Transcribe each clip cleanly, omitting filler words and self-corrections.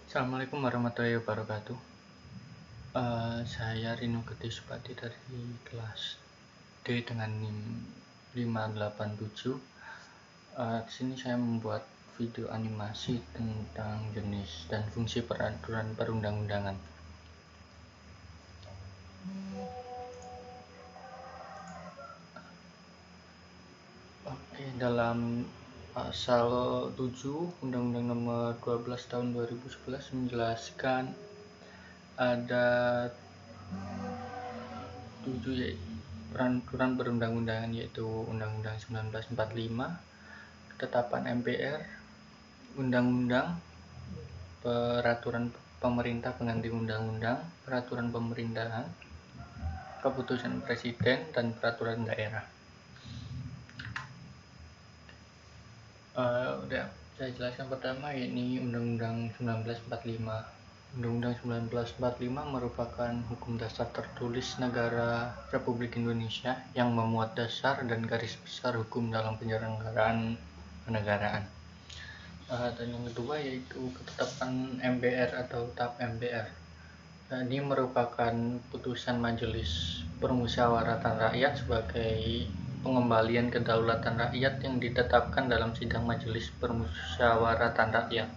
Assalamualaikum warahmatullahi wabarakatuh. Saya Rino Gede Supati dari kelas D dengan NIM 587. Di sini saya membuat video animasi tentang jenis dan fungsi peraturan perundang-undangan. Dalam Pasal 7 Undang-Undang Nomor 12 Tahun 2011 menjelaskan ada 7 peraturan perundang-undangan, yaitu Undang-Undang 1945, Ketetapan MPR, Undang-Undang, Peraturan Pemerintah Pengganti Undang-Undang, Peraturan Pemerintahan, Keputusan Presiden, dan Peraturan Daerah. Saya jelaskan pertama, yakni Undang-Undang 1945. Undang-Undang 1945 merupakan hukum dasar tertulis negara Republik Indonesia yang memuat dasar dan garis besar hukum dalam penyelenggaraan kenegaraan. Dan yang kedua yaitu Ketetapan MPR atau TAP MPR. Ini merupakan putusan Majelis Permusyawaratan Rakyat sebagai pengembalian kedaulatan rakyat yang ditetapkan dalam sidang Majelis Permusyawaratan Rakyat.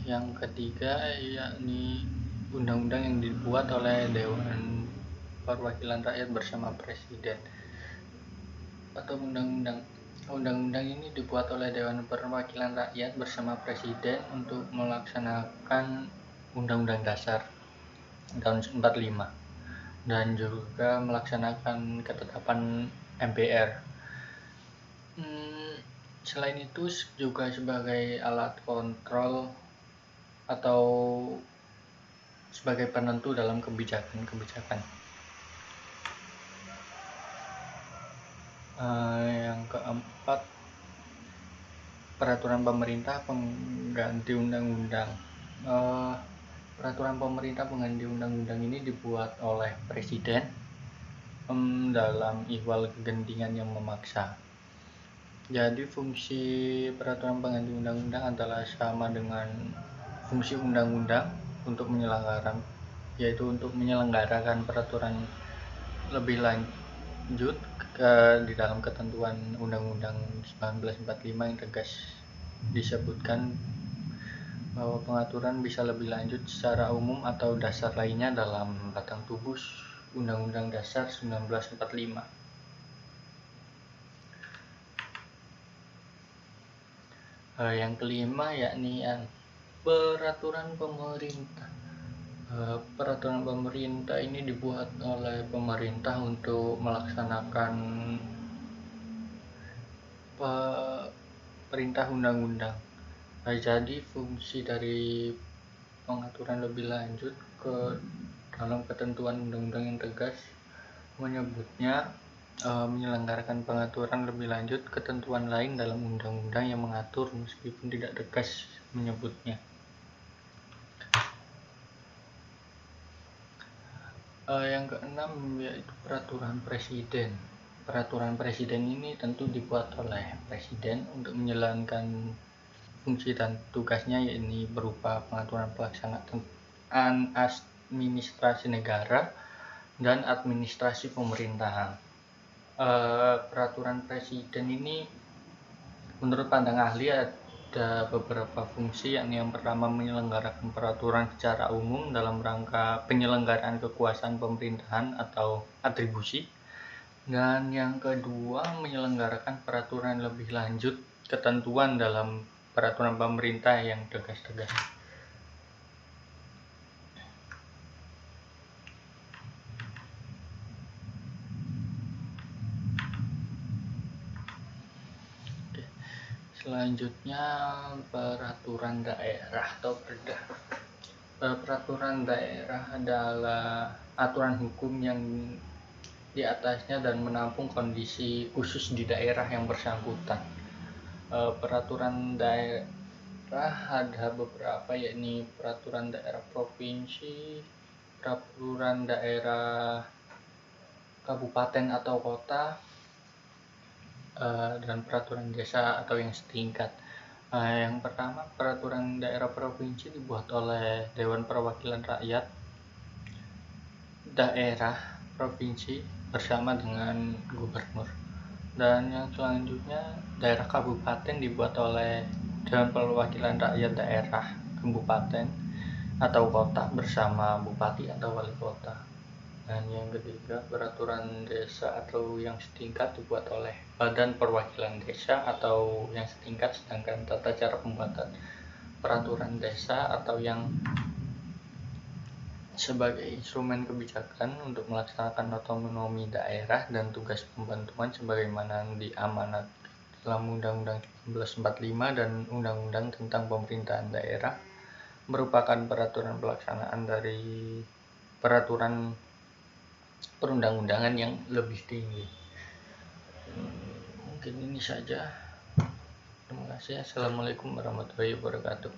Yang ketiga yakni undang-undang yang dibuat oleh Dewan Perwakilan Rakyat bersama Presiden atau undang-undang ini dibuat oleh Dewan Perwakilan Rakyat bersama Presiden untuk melaksanakan Undang-Undang Dasar tahun 45 dan juga melaksanakan ketetapan MPR. Selain itu juga sebagai alat kontrol atau sebagai penentu dalam kebijakan. Yang keempat, Peraturan Pemerintah Pengganti Undang-Undang. Peraturan Pemerintah Pengganti Undang-Undang ini dibuat oleh Presiden dalam ihwal kegentingan yang memaksa. Jadi fungsi Peraturan Pengganti Undang-Undang adalah sama dengan fungsi undang-undang untuk menyelenggarakan peraturan lebih lanjut di dalam ketentuan Undang-Undang 1945 yang tegas disebutkan bahwa pengaturan bisa lebih lanjut secara umum atau dasar lainnya dalam batang tubuh Undang-Undang Dasar 1945. Yang kelima yakni peraturan pemerintah. Peraturan pemerintah ini dibuat oleh pemerintah untuk melaksanakan perintah undang-undang. Jadi fungsi dari pengaturan lebih lanjut ke dalam ketentuan undang-undang yang tegas menyebutnya menyelenggarakan pengaturan lebih lanjut ketentuan lain dalam undang-undang yang mengatur meskipun tidak tegas menyebutnya. Yang keenam yaitu Peraturan Presiden. Peraturan Presiden ini tentu dibuat oleh Presiden untuk menjalankan fungsi dan tugasnya, yakni berupa pengaturan pelaksanaan administrasi negara dan administrasi pemerintahan. Peraturan Presiden ini menurut pandang ahli ada beberapa fungsi, yakni yang pertama menyelenggarakan peraturan secara umum dalam rangka penyelenggaraan kekuasaan pemerintahan atau atribusi, dan yang kedua menyelenggarakan peraturan lebih lanjut ketentuan dalam peraturan pemerintah yang tegas-tegas. Selanjutnya peraturan daerah atau perda. Peraturan daerah adalah aturan hukum yang di atasnya dan menampung kondisi khusus di daerah yang bersangkutan. Peraturan daerah ada beberapa, yakni peraturan daerah provinsi, peraturan daerah kabupaten atau kota, dan peraturan desa atau yang setingkat. Yang pertama, peraturan daerah provinsi dibuat oleh Dewan Perwakilan Rakyat daerah provinsi bersama dengan gubernur. Dan yang selanjutnya, daerah kabupaten dibuat oleh Dewan Perwakilan Rakyat daerah kabupaten atau kota bersama bupati atau wali kota. Dan yang ketiga, peraturan desa atau yang setingkat dibuat oleh Badan Perwakilan Desa atau yang setingkat, sedangkan tata cara pembuatan peraturan desa atau yang sebagai instrumen kebijakan untuk melaksanakan otonomi daerah dan tugas pembantuan sebagaimana diamanat dalam Undang-Undang 1945 dan Undang-Undang tentang Pemerintahan Daerah, merupakan peraturan pelaksanaan dari peraturan perundang-undangan yang lebih tinggi. Mungkin ini saja. Terima kasih. Assalamualaikum warahmatullahi wabarakatuh.